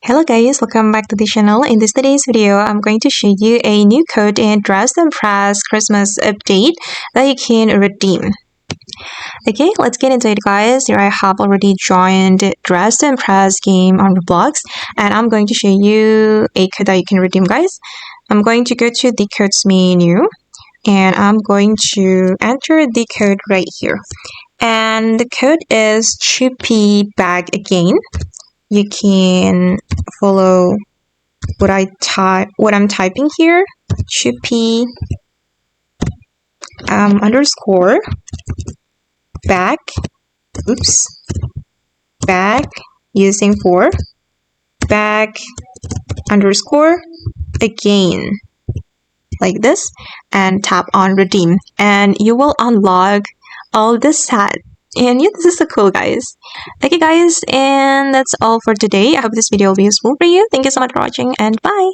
Hello guys, welcome back to the channel. In today's video, I'm going to show you a new code in Dress and Press Christmas update that you can redeem. Okay, let's get into it guys. Here I have already joined Dress and Press game on Roblox and I'm going to show you a code that you can redeem guys. I'm going to go to the codes menu and I'm going to enter the code right here. And the code is Chippy Bag again. You can follow what I'm typing here. Chippy underscore back back using for back underscore again like this and tap on redeem and you will unlock all the set. And yeah, this is so cool guys. Okay guys, and that's all for today. I hope this video will be useful for you. Thank you so much for watching and bye.